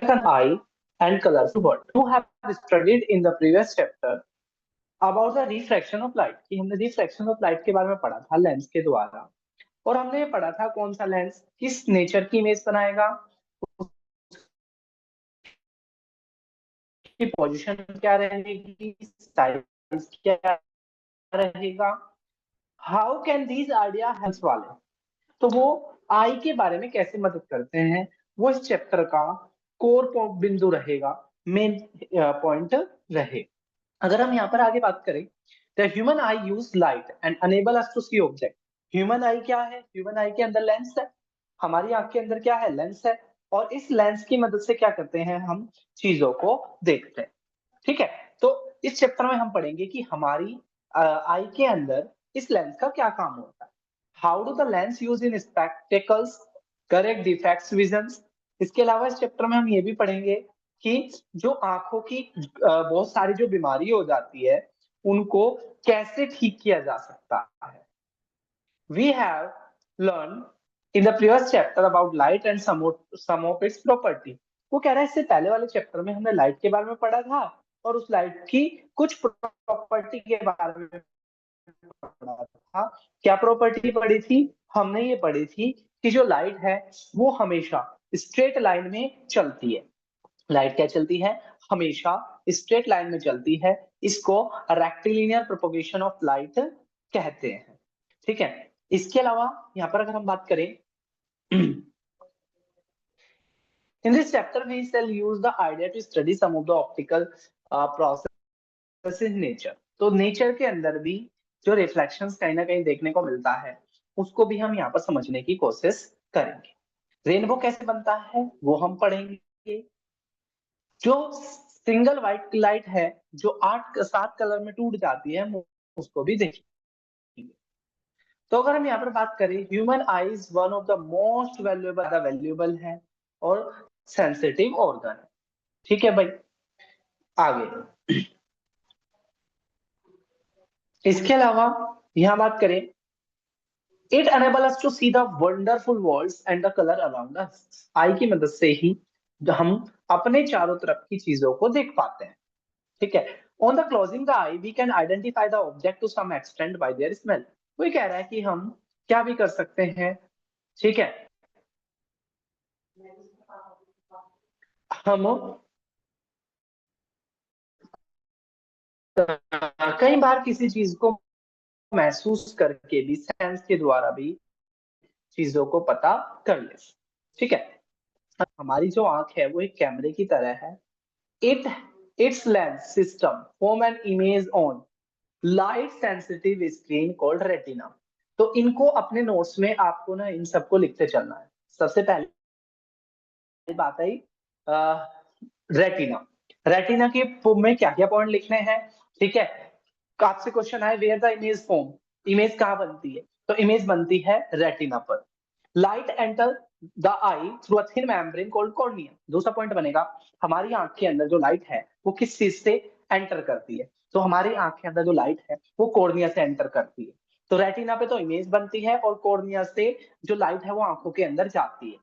An eye and colorful world. You have studied in the previous chapter about the refraction of light कि हमने refraction of light के बारे में पढ़ा था लेंस के द्वारा, और हमने ये पढ़ा था कौन सा लेंस किस नेचर की इमेज बनाएगा, उसकी पोजीशन क्या रहेगी, साइज क्या रहेगा, how can these idea help वाले, तो वो आई के बारे में कैसे मदद करते हैं, वो इस चैप्टर का कोर बिंदु रहेगा, मेन पॉइंट रहे। अगर हम यहाँ पर आगे बात करें, the human eye use light and enable us to see object. Human eye क्या है, ह्यूमन आई के अंदर लेंस है, हमारी आंख के अंदर क्या है, लेंस है, और इस लेंस की मदद से क्या करते हैं, हम चीजों को देखते हैं। ठीक है, तो इस चैप्टर में हम पढ़ेंगे कि हमारी आई के अंदर इस लेंस का क्या काम होता है, how do the lens use in spectacles, correct defects visions. इसके अलावा इस चैप्टर में हम ये भी पढ़ेंगे कि जो आंखों की बहुत सारी जो बीमारी हो जाती है उनको कैसे ठीक किया जा सकता है। We have learned in the previous chapter about light and some of its property। वो कह रहा है इससे पहले वाले चैप्टर में हमने लाइट के बारे में पढ़ा था और उस लाइट की कुछ प्रॉपर्टी के बारे में पढ़ा था। क्या प्रॉपर्टी पढ़ी थी, हमने ये पढ़ी थी कि जो लाइट है वो हमेशा स्ट्रेट लाइन में चलती है। लाइट क्या चलती है, हमेशा स्ट्रेट लाइन में चलती है, इसको रेक्टिलिनियर प्रोपगेशन ऑफ लाइट कहते हैं। ठीक है, इसके अलावा यहाँ पर अगर हम बात करें, in this chapter we shall use the idea to study some of the optical processes in nature। तो नेचर के अंदर भी जो रिफ्लेक्शंस कहीं ना कहीं देखने को मिलता है उसको भी हम यहाँ पर समझने की कोशिश करेंगे। रेनबो कैसे बनता है वो हम पढ़ेंगे, जो सिंगल व्हाइट लाइट है जो 7 कलर में टूट जाती है उसको भी देखेंगे। तो अगर हम यहाँ पर बात करें, human I is one of the most valuable है और सेंसिटिव ऑर्गन है। ठीक है भाई, आगे इसके अलावा यहाँ बात करें, it enable us to see the wonderful worlds and the colour around us. Eye की मदद से ही हम अपने चारों तरफ की चीजों को देख पाते हैं। ठीक है, on the closing the eye we can identify the object to some extent by their smell. वो कह रहा है कि हम क्या भी कर सकते हैं, ठीक है, हम कई बार किसी चीज को महसूस करके भी, सेंस के द्वारा भी चीजों को पता कर ले। ठीक है, हमारी जो आंख है वो एक कैमरे की तरह है। It it's lens system form an image on light sensitive screen called retina. तो इनको अपने नोट्स में आपको ना इन सबको लिखते चलना है। सबसे पहले बात आई रेटिना। रेटिना के में क्या क्या पॉइंट लिखने हैं, ठीक है, आपसे क्वेश्चन आए where the image form, image कहाँ बनती है, तो इमेज बनती है रेटिना पर। Light enter the eye through a thin membrane called cornea. दूसरा पॉइंट बनेगा, हमारी आंख के अंदर जो लाइट है वो किस चीज से एंटर करती है, तो हमारी आंख के अंदर जो लाइट है वो कॉर्निया से एंटर करती है। तो रेटिना पे तो इमेज बनती है और कॉर्निया से जो लाइट है वो आंखों के अंदर जाती है।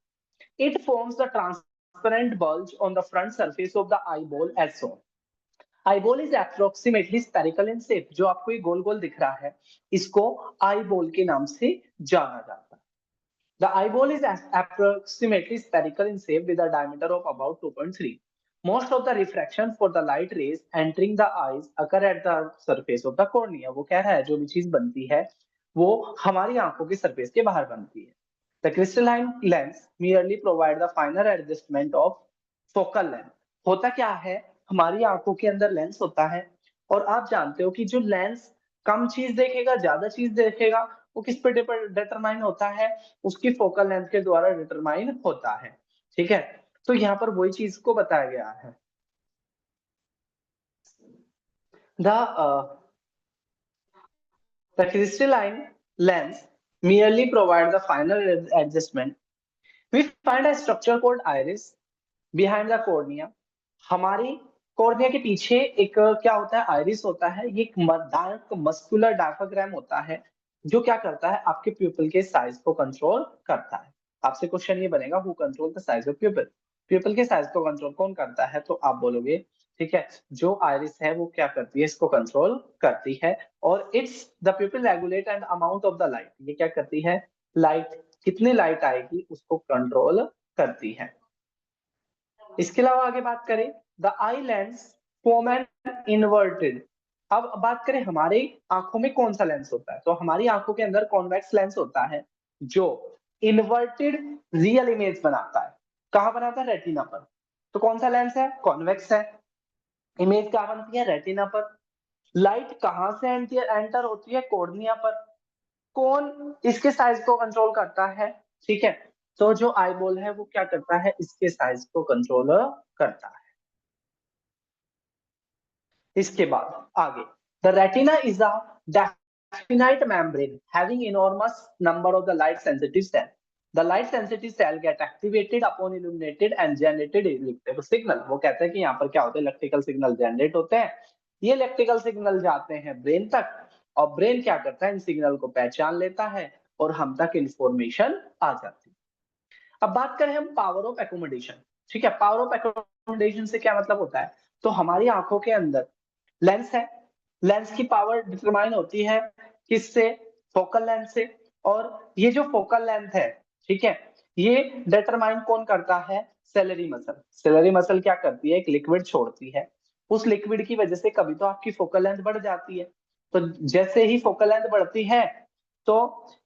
It forms the transparent bulge on the front surface of the eyeball as shown। eyeball is approximately spherical in shape। जो आपको ये गोल गोल दिख रहा है इसको eyeball के नाम से जाना जाता है। The eyeball is approximately spherical in shape with a diameter of about 2.3। Most of the refraction for the light rays entering the eyes occur at the surface of the cornea। वो कह रहा है जो भी चीज बनती है वो हमारी आंखों की सरफेस के बाहर बनती है। The crystalline lens merely provide the finer adjustment of focal length। होता क्या है, हमारी आंखों के अंदर लेंस होता है और आप जानते हो कि जो लेंस कम चीज देखेगा ज्यादा चीज देखेगा वो किस पे डिटरमाइन होता है, उसकी फोकल लेंथ के द्वारा डिटरमाइन होता है। ठीक है, तो यहाँ पर वही चीज को बताया गया है। The crystalline lens merely provide the final adjustment. We find a structure called iris behind the cornea. हमारी कॉर्निया के पीछे एक क्या होता है, आइरिस होता है। ये एक डार्क मस्कुलर डायफ्राग्राम होता है जो क्या करता है, आपके प्यूपल के साइज को कंट्रोल करता है। आपसे क्वेश्चन ये बनेगा, who control the size of pupil, pupil के साइज को कंट्रोल कौन करता है, तो आप बोलोगे ठीक है, जो आइरिस है वो क्या करती है, इसको कंट्रोल करती है। और it's the pupal regulate and amount of the light, ये क्या करती है, लाइट कितनी लाइट आएगी उसको कंट्रोल करती है। इसके अलावा आगे बात करें, the eye lens form an inverted. अब बात करें हमारे आंखों में कौन सा लेंस होता है, तो हमारी आंखों के अंदर कॉन्वेक्स लेंस होता है जो इन्वर्टेड रियल इमेज बनाता है। कहां बनाता है, रेटिना पर। तो कौन सा लेंस है, कॉन्वेक्स है। इमेज कहां बनती है, रेटिना पर। लाइट कहां से एंटर होती है, कॉर्निया पर। कौन इसके साइज को कंट्रोल करता है, ठीक है, तो जो आईबॉल है वो क्या करता है, इसके साइज को कंट्रोल करता है। इसके बाद आगे, the retina is a definite membrane having enormous number of the light sensitive cell. The light sensitive cell get activated upon illuminated and generated electrical signal. वो कहते हैं कि यहाँ पर क्या होता है, इलेक्ट्रिकल सिग्नल जनरेट होते हैं। ये इलेक्ट्रिकल सिग्नल जाते हैं ब्रेन तक, और ब्रेन क्या करता है, इन सिग्नल को पहचान लेता है और हम तक इंफॉर्मेशन आ जाती है। अब बात करें हम पावर ऑफ एकोमोडेशन, ठीक है। पावर ऑफ एकोमोडेशन से क्या मतलब होता है, तो हमारी आंखों के अंदर लेंस है, लेंस की पावर डिटरमाइन होती है किससे, फोकल लेंथ से। और ये जो फोकल लेंथ है, ठीक है, ये डिटरमाइन कौन करता है, सेलेरी मसल। सेलेरी मसल क्या करती है, एक लिक्विड छोड़ती है, उस लिक्विड की वजह से कभी तो आपकी फोकल लेंथ बढ़ जाती है। तो जैसे ही फोकल लेंथ बढ़ती है तो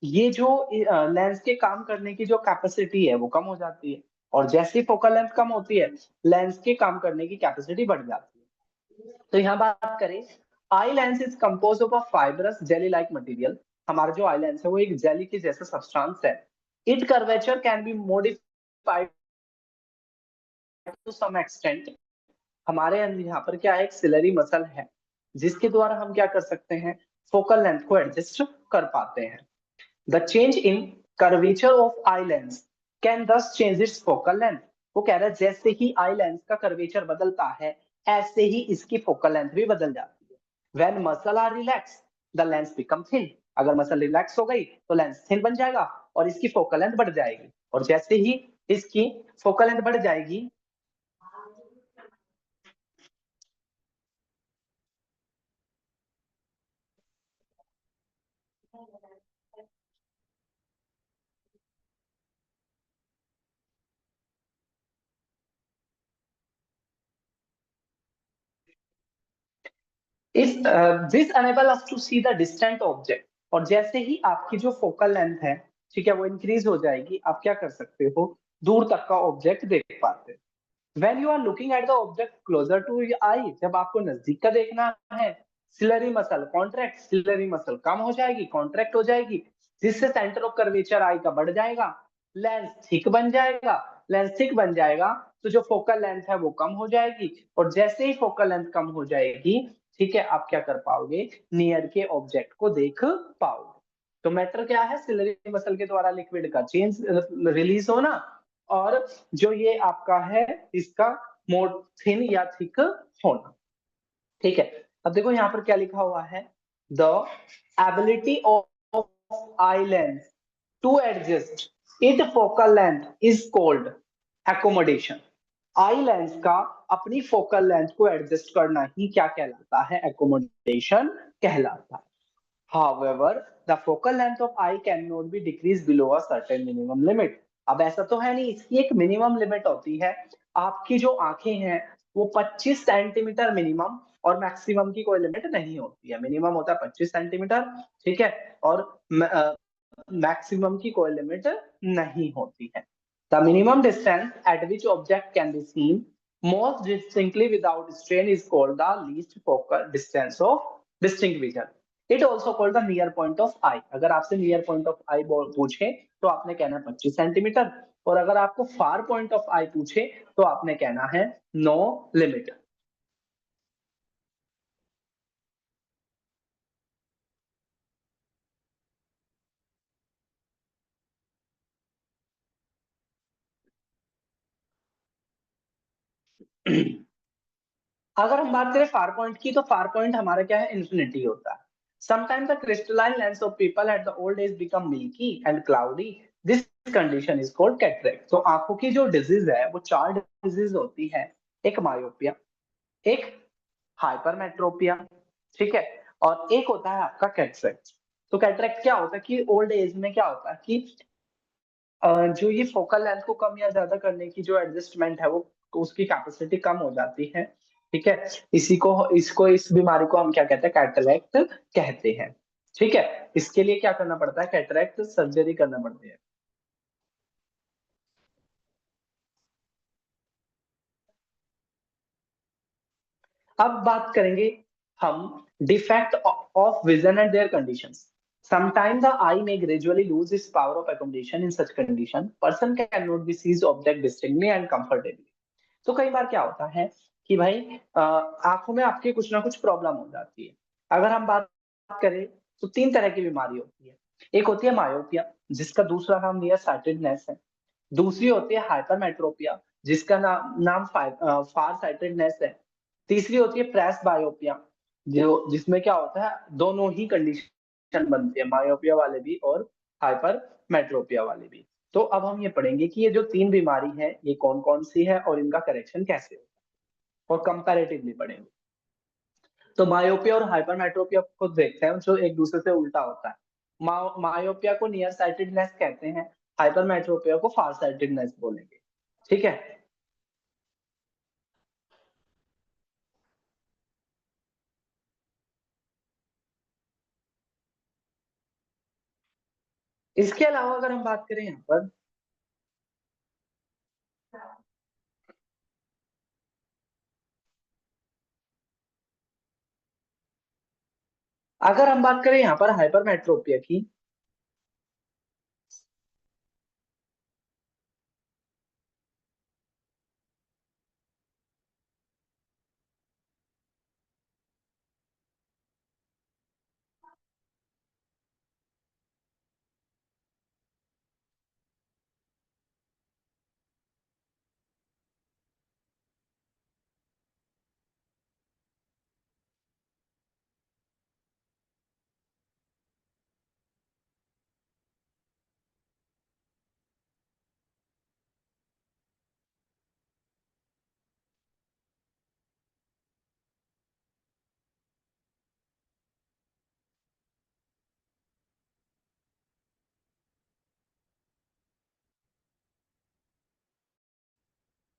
ये जो लेंस के काम करने की जो कैपेसिटी है वो कम हो जाती है, और जैसे ही फोकल लेंथ कम होती है लेंस के काम करने की कैपेसिटी बढ़ जाती है। तो यहाँ बात करें, eye lens is compose of a fibrous jelly like material. हमारा जो आई लेंस है वो एक जेली के जैसा सब्सटेंस है। It curvature can be modified to some extent. हमारे यहाँ पर क्या है, एक सिलरी मसल है जिसके द्वारा हम क्या कर सकते हैं, फोकल लेंथ को एडजस्ट कर पाते हैं। The change in curvature of eye lens can दस चेंज इट्स फोकल लेंथ। वो कह रहा है जैसे ही आई लेंस का कर्वेचर बदलता है ऐसे ही इसकी फोकल लेंथ भी बदल जाती है। When muscle are relax the lens become thin. अगर मसल रिलैक्स हो गई तो लेंस थिन बन जाएगा और इसकी फोकल लेंथ बढ़ जाएगी, और जैसे ही इसकी फोकल लेंथ बढ़ जाएगी, इस this enable us to see the distant object. और जैसे ही आपकी जो फोकल लेंथ है, ठीक है, वो इंक्रीज हो जाएगी, आप क्या कर सकते हो, दूर तक का ऑब्जेक्ट देख पाते हो। When you are looking at the object closer to your eye, जब आपको नजदीक का देखना है, ciliary muscle contract, ciliary muscle कम हो जाएगी, कॉन्ट्रैक्ट हो जाएगी, जिससे सेंटर ऑफ कर्वेचर आई का बढ़ जाएगा, लेंस थिक बन जाएगा। लेंस थिक बन जाएगा तो जो फोकल लेंथ है वो कम हो जाएगी, और जैसे ही फोकल लेंथ कम हो जाएगी, ठीक है, आप क्या कर पाओगे, नियर के ऑब्जेक्ट को देख पाओगे। तो मैटर क्या है, सिलरी मसल के द्वारा लिक्विड का चेंज रिलीज होना, और जो ये आपका है इसका मोर थिन या थिक होना, ठीक है। अब देखो यहाँ पर क्या लिखा हुआ है, the ability of eye lens to adjust it focal length is called accommodation. Eye lens का अपनी फोकल लेंथ को एडजस्ट करना ही क्या कहलाता है, एकोमोडेशन कहलाता है। However, the focal length of eye cannot be decreased below a certain minimum limit. अब ऐसा तो है नहीं, इसकी एक मिनिमम लिमिट होती है। आपकी जो आंखें हैं वो 25 सेंटीमीटर मिनिमम, और मैक्सिमम की कोई लिमिट नहीं होती है। मिनिमम होता है 25 सेंटीमीटर, ठीक है, और मैक्सिमम की कोई लिमिट नहीं होती है। The minimum distance at which object can be seen most distinctly without strain is called the least focal distance of distinct vision. It also called the near point of eye. अगर आपसे near point of आई पूछे तो आपने कहना है 25 centimetre, और अगर आपको फार पॉइंट ऑफ आई पूछे तो आपने कहना है नो लिमिट। अगर हम बात करें फार पॉइंट की, तो फार पॉइंट हमारा क्या है, इन्फिनिटी होता है। Sometimes the crystalline lens of people at the old age become milky and cloudy. This condition is called cataract. तो आंखों की जो डिजीज है वो चार डिजीज होती है। एक मायोपिया, एक हाइपरमेट्रोपिया, ठीक है, और एक होता है आपका कैटरेक्ट। तो कैटरेक्ट क्या होता है कि ओल्ड एज में क्या होता है कि जो ये फोकल लेंथ को कम या ज्यादा करने की जो एडजस्टमेंट है वो उसकी कैपेसिटी कम हो जाती है, ठीक है। इस बीमारी को हम क्या कहते हैं, कैटरेक्ट कहते हैं, ठीक है। इसके लिए क्या करना पड़ता है, कैटरेक्ट सर्जरी करना पड़ती है। अब बात करेंगे हम defect of vision and their conditions. Sometimes the eye may gradually lose its power of accommodation in such condition. Person cannot be sees object distinctly and comfortably. तो कई बार क्या होता है कि भाई आंखों में आपके कुछ ना कुछ प्रॉब्लम हो जाती है। अगर हम बात करें तो तीन तरह की बीमारी होती है। एक होती है मायोपिया, जिसका दूसरा नाम नियर साइटेडनेस है। दूसरी होती है हाइपरमेट्रोपिया, जिसका नाम फार साइटेडनेस है। तीसरी होती है प्रेस बायोपिया, जो जिसमें क्या होता है दोनों ही कंडीशन बनती है, मायोपिया वाले भी और हाइपरमेट्रोपिया वाले भी। तो अब हम ये पढ़ेंगे कि ये जो तीन बीमारी है ये कौन कौन सी है और इनका करेक्शन कैसे होगा, और कंपैरेटिवली पढ़ेंगे। तो मायोपिया और हाइपरमेट्रोपिया को देखते हैं जो एक दूसरे से उल्टा होता है। मायोपिया को नियर साइटेडनेस कहते हैं, हाइपरमेट्रोपिया को फार साइटेडनेस बोलेंगे, ठीक है। इसके अलावा अगर हम बात करें यहाँ पर, अगर हम बात करें यहाँ पर हाइपरमेट्रोपिया की,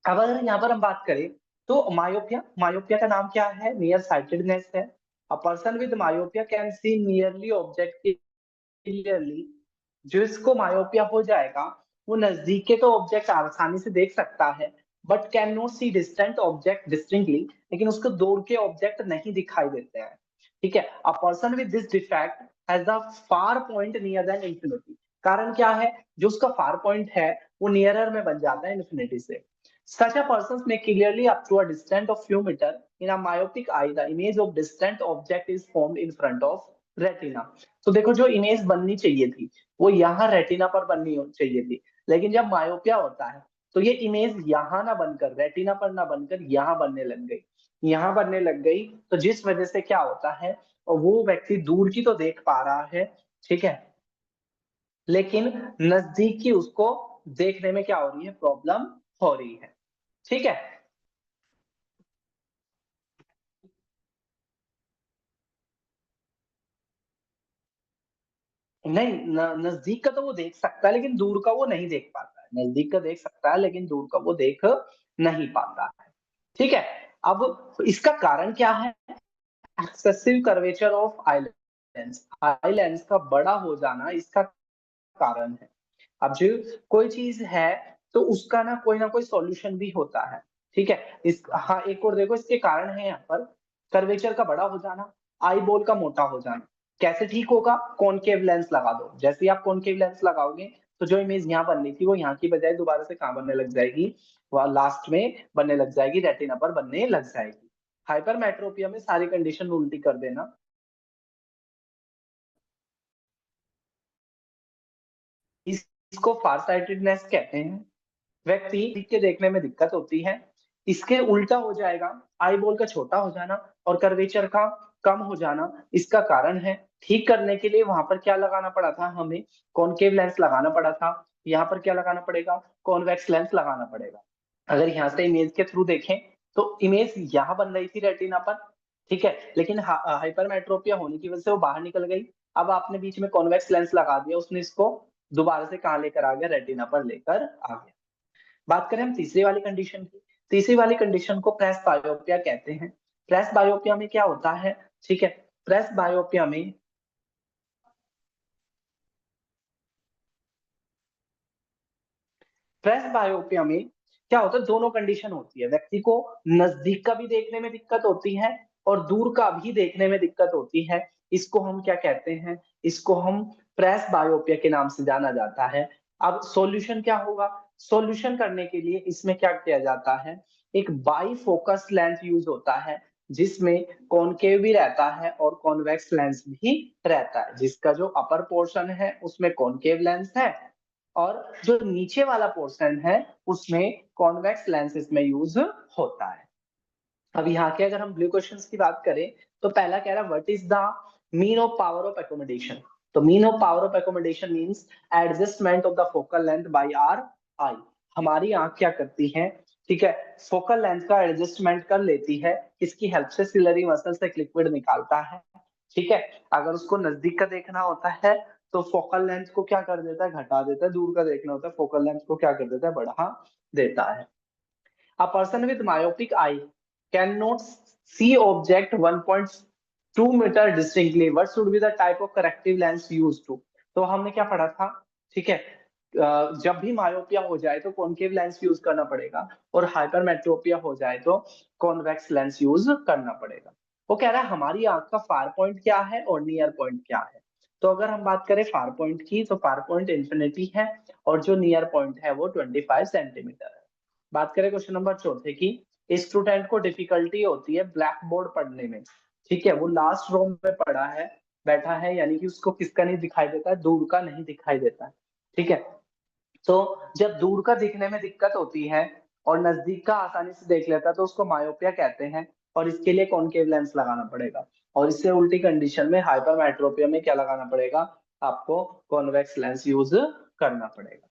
अब अगर यहाँ पर हम बात करें तो मायोपिया, मायोपिया का नाम क्या है, नियर साइटेडनेस है। A person with myopia can see nearly object clearly. जो इसको मायोपिया हो जाएगा वो नजदीक के तो ऑब्जेक्ट आसानी से देख सकता है, but can not see distant object distinctly, लेकिन उसको दूर के ऑब्जेक्ट नहीं दिखाई देते हैं, ठीक है। A person with this defect has the far point near than infinity. कारण क्या है, जो उसका फार पॉइंट है वो नियरर में बन जाता है इंफिनिटी से। Such a person may clearly up to a distance of few meter. In a myopic eye, the image of distant object is formed in front of retina. तो देखो जो इमेज बननी चाहिए थी वो यहाँ रेटिना पर चाहिए थी, लेकिन जब मायोपिया होता है तो ये इमेज यहाँ ना बनकर, रेटिना पर ना बनकर यहाँ बनने लग गई, यहाँ बनने लग गई। तो जिस वजह से क्या होता है, वो व्यक्ति दूर की तो देख पा रहा है, ठीक है, लेकिन नजदीक की उसको देखने में क्या हो रही है, प्रॉब्लम हो रही है, ठीक है। नहीं, नजदीक का तो वो देख सकता है लेकिन दूर का वो नहीं देख पाता है। नजदीक का देख सकता है लेकिन दूर का वो देख नहीं पाता है, ठीक है। अब इसका कारण क्या है, excessive curvature of eye lens. I lens का बड़ा हो जाना इसका कारण है। अब जो कोई चीज है तो उसका ना कोई सॉल्यूशन भी होता है, ठीक है। इस हाँ, एक और देखो इसके कारण है यहाँ पर, कर्वेचर का बड़ा हो जाना, आई बॉल का मोटा हो जाना। कैसे ठीक होगा, कॉनकेव लेंस लगा दो। जैसे ही आप कॉनकेव लेंस लगाओगे तो जो इमेज यहाँ बननी थी वो यहाँ की बजाय दोबारा से कहाँ बनने लग जाएगी, वह लास्ट में बनने लग जाएगी, रेटिना पर बनने लग जाएगी। हाइपरमेट्रोपिया में सारी कंडीशन उल्टी कर देना। इसको फारसाइटेडनेस कहते हैं। व्यक्ति लिख के देखने में दिक्कत होती है। इसके उल्टा हो जाएगा, आई बॉल का छोटा हो जाना और कर्वेचर का कम हो जाना इसका कारण है। ठीक करने के लिए वहां पर क्या लगाना पड़ा था, हमें कॉनकेव लेंस लगाना पड़ा था। यहाँ पर क्या लगाना पड़ेगा, कॉन्वेक्स लेंस लगाना पड़ेगा। अगर यहाँ से इमेज के थ्रू देखें तो इमेज यहाँ बन रही थी रेटिना पर, ठीक है, लेकिन हाइपरमेट्रोपिया होने की वजह से वो बाहर निकल गई। अब आपने बीच में कॉन्वेक्स लेंस लगा दिया, उसने इसको दोबारा से कहाँ लेकर आ गया, रेटिना पर लेकर आ गया। बात करें हम तीसरी वाली कंडीशन की। तीसरी वाली कंडीशन को प्रेस बायोपिया कहते हैं। प्रेस बायोपिया में क्या होता है, ठीक है, प्रेस बायोपिया में प्रेस बायोपिया में क्या होता है, दोनों कंडीशन होती है। व्यक्ति को नजदीक का भी देखने में दिक्कत होती है और दूर का भी देखने में दिक्कत होती है। इसको हम क्या कहते हैं, इसको हम प्रेस बायोपिया के नाम से जाना जाता है। अब सॉल्यूशन क्या होगा, सॉल्यूशन करने के लिए इसमें क्या किया जाता है, एक बाई फोकस लेंस यूज होता है, जिसमें कॉनकेव भी रहता है और कॉन्वेक्स लेंस भी रहता है। जिसका जो अपर पोर्शन है उसमें कॉनकेव लेंस है और जो नीचे वाला पोर्शन है उसमें कॉन्वेक्स लेंस इसमें यूज होता है। अब यहाँ के अगर हम ब्लू क्वेश्चंस की बात करें तो पहला कह रहा है what is the mean of power of accommodation. तो mean of power of accommodation means adjustment of the focal length by our eye. हमारी आंख क्या करती है, ठीक है, फोकल लेंथ का एडजस्टमेंट कर लेती है, इसकी हेल्प से सिलरी मसल से एक लिक्विड निकालता है, ठीक है। अगर उसको नजदीक का देखना होता है तो फोकल लेंथ को क्या कर देता है, घटा देता है। दूर का देखना होता है, फोकल लेंथ को क्या कर देता है, बढ़ा देता है। A person with myopic eye cannot see object 1.2 meter distinctly. What should be the type of corrective lens used to? तो हमने क्या पढ़ा था, ठीक है, जब भी मायोपिया हो जाए तो कॉनकेव लेंस यूज करना पड़ेगा और हाइपरमेट्रोपिया हो जाए तो कॉन्वेक्स लेंस यूज करना पड़ेगा। वो कह रहा है हमारी आंख का फार पॉइंट क्या है और नियर पॉइंट क्या है। तो अगर हम बात करें फार पॉइंट की तो फार पॉइंट इंफिनिटी है और जो नियर पॉइंट है वो 25 सेंटीमीटर है। बात करें क्वेश्चन नंबर चौथे की, स्टूडेंट को डिफिकल्टी होती है ब्लैक बोर्ड पढ़ने में, ठीक है, वो लास्ट रो में पड़ा है, बैठा है, यानी कि उसको किसका नहीं दिखाई देता है, दूर का नहीं दिखाई देता है, ठीक है। तो जब दूर का दिखने में दिक्कत होती है और नजदीक का आसानी से देख लेता है तो उसको मायोपिया कहते हैं और इसके लिए कॉनकेव लेंस लगाना पड़ेगा। और इससे उल्टी कंडीशन में हाइपरमेट्रोपिया में क्या लगाना पड़ेगा, आपको कॉन्वेक्स लेंस यूज करना पड़ेगा।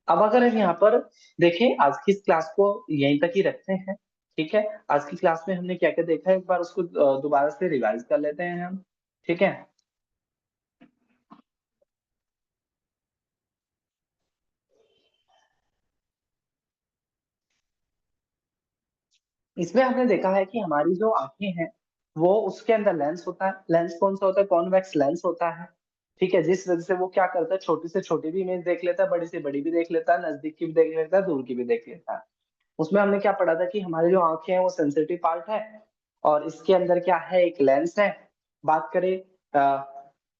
अब अगर हम यहाँ पर देखें, आज की इस क्लास को यहीं तक ही रखते हैं, ठीक है। आज की क्लास में हमने क्या क्या देखा है एक बार उसको दोबारा से रिवाइज कर लेते हैं हम, ठीक है। इसमें हमने देखा है कि हमारी जो आंखें हैं वो उसके अंदर लेंस होता है। लेंस कौन सा होता है, कॉन्वेक्स लेंस होता है, ठीक है। जिस वजह से वो क्या करता है, छोटी से छोटी भी इमेज देख लेता है, बड़ी से बड़ी भी देख लेता है, नजदीक की भी देख लेता है, दूर की भी देख लेता है। उसमें हमने क्या पढ़ा था कि हमारी जो आंखें हैं वो सेंसिटिव पार्ट है और इसके अंदर क्या है, एक लेंस है। बात करें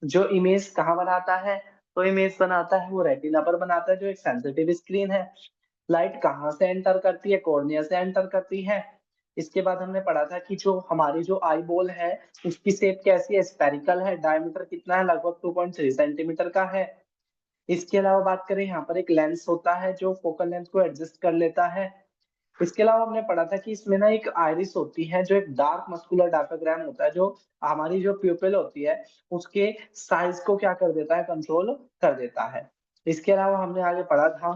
जो इमेज कहाँ बनाता है, तो इमेज बनाता है वो रेटिना पर बनाता है जो एक सेंसिटिव स्क्रीन है। लाइट कहाँ से एंटर करती है, कॉर्निया से एंटर करती है। इसके बाद हमने पढ़ा था कि जो हमारी जो आई बॉल है उसकी शेप कैसी है, स्पेरिकल है, डायमीटर कितना है, लगभग 2.3 सेंटीमीटर का है। इसके अलावा बात करें, यहाँ पर एक लेंस होता है जो फोकल लेंथ को एडजस्ट कर लेता है। इसके अलावा हमने पढ़ा था कि इसमें ना एक आइरिस होती है जो एक डार्क मस्कुलर डायफ्राग्राम होता है, जो हमारी जो प्यूपिल होती है उसके साइज को क्या कर देता है, कंट्रोल कर देता है। इसके अलावा हमने आगे पढ़ा था,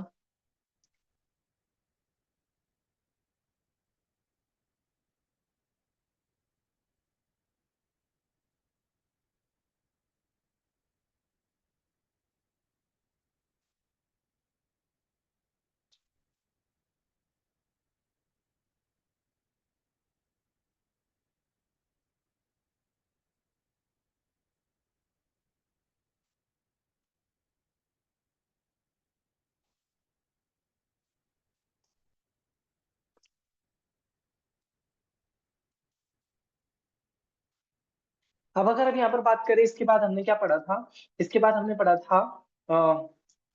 अब अगर हम यहाँ पर बात करें, इसके बाद हमने क्या पढ़ा था, इसके बाद हमने पढ़ा था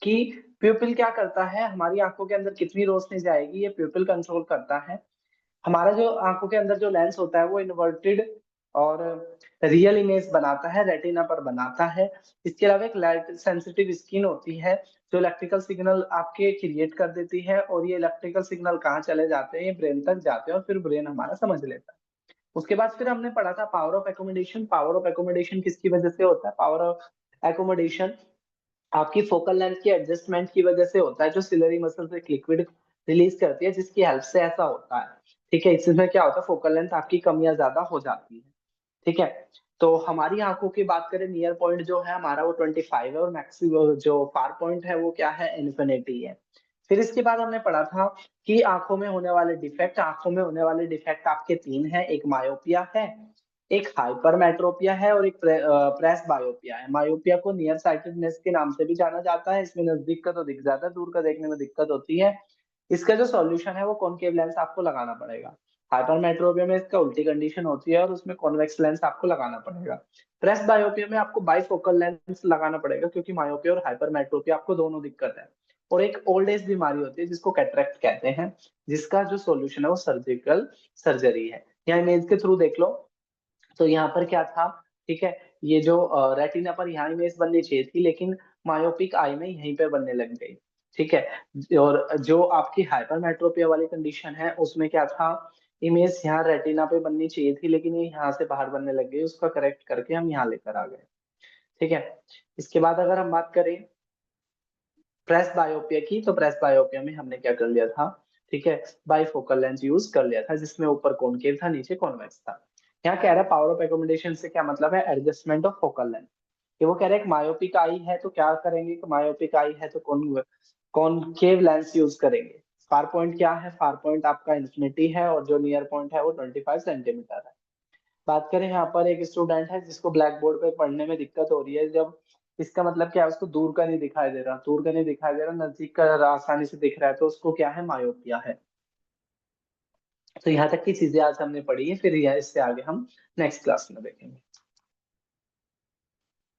कि प्यूपिल क्या करता है, हमारी आंखों के अंदर कितनी रोशनी जाएगी ये प्यूपिल कंट्रोल करता है। हमारा जो आंखों के अंदर जो लेंस होता है वो इन्वर्टेड और रियल इमेज बनाता है, रेटिना पर बनाता है। इसके अलावा एक लाइट सेंसिटिव स्किन होती है जो इलेक्ट्रिकल सिग्नल आपके क्रिएट कर देती है, और ये इलेक्ट्रिकल सिग्नल कहाँ चले जाते हैं, ये ब्रेन तक जाते हैं और फिर ब्रेन हमारा समझ लेता है। उसके बाद फिर हमने पढ़ा था power of accommodation. Power of accommodation किसकी वजह से होता है, पावर ऑफ एकोमोडेशन आपकी फोकल लेंथ की एडजस्टमेंट की वजह से होता है, जो सिलरी मसल से लिक्विड रिलीज करती है जिसकी हेल्प से ऐसा होता है। ठीक है, इसमें क्या होता है, फोकल लेंथ आपकी कम या ज्यादा हो जाती है। ठीक है, तो हमारी आंखों की बात करें, नियर पॉइंट जो है हमारा वो 25 है, और मैक्सिमम जो फार पॉइंट है वो क्या है, इन्फिनिटी है। फिर इसके बाद हमने पढ़ा था कि आंखों में होने वाले डिफेक्ट, आंखों में होने वाले डिफेक्ट आपके तीन हैं, एक मायोपिया है, एक हाइपरमेट्रोपिया है, और एक प्रेस बायोपिया है। मायोपिया को नियर साइटेडनेस के नाम से भी जाना जाता है, इसमें नजदीक का तो दिख जाता है, दूर का देखने में दिक्कत होती है। इसका जो सॉल्यूशन है वो कॉनकेव लेंस आपको लगाना पड़ेगा। हाइपरमेट्रोपिया में इसका उल्टी कंडीशन होती है और उसमें कॉन्वेक्स लेंस आपको लगाना पड़ेगा। प्रेस बायोपिया में आपको बाइफोकल लेंस लगाना पड़ेगा, क्योंकि मायोपिया और हाइपरमेट्रोपिया आपको दोनों दिक्कत है। और एक ओल्ड एज बीमारी होती है जिसको कैटरेक्ट कहते हैं, जिसका जो सॉल्यूशन है वो सर्जिकल सर्जरी है। यहाँ इमेज के थ्रू देख लो, तो यहाँ पर क्या था, ठीक है, ये जो रेटिना पर यहाँ इमेज बननी चाहिए थी, लेकिन मायोपिक आई में यहीं पे बनने लग गई। ठीक है, और जो आपकी हाइपरमेट्रोपिया वाली कंडीशन है उसमें क्या था, इमेज यहाँ रेटिना पे बननी चाहिए थी, लेकिन ये यहाँ से बाहर बनने लग गई, उसका करेक्ट करके हम यहाँ लेकर आ गए। ठीक है, इसके बाद अगर हम बात करें प्रेस बायोपिया की, तो प्रेस बायोपिया में हमने क्या कर लिया था, ठीक है, बाइफोकल लेंस यूज कर लिया था, जिसमें ऊपर कॉनकेव था, नीचे कॉन्वेक्स था। यहाँ कह रहा है पावर ऑफ एकोमोडेशन से क्या मतलब है, एडजस्टमेंट ऑफ फोकल लेंथ। कि वो कह रहे हैं मायोपिक आई है तो क्या करेंगे, कि मायोपिक आई है तो कॉनकेव लेंस यूज करेंगे। फार पॉइंट क्या है, फार पॉइंट आपका इन्फिनिटी है, और जो नियर पॉइंट है वो 25 सेंटीमीटर है। बात करें, यहाँ पर एक स्टूडेंट है जिसको ब्लैक बोर्ड पे पढ़ने में दिक्कत हो रही है, जब इसका मतलब क्या है, उसको दूर का नहीं दिखाई दे रहा, दूर का नहीं दिखाई दे रहा, नजदीक का आसानी से दिख रहा है, तो उसको क्या है, मायोपिया है। तो यहाँ तक की चीजें आज हमने पढ़ी है, फिर इससे आगे हम नेक्स्ट क्लास में देखेंगे।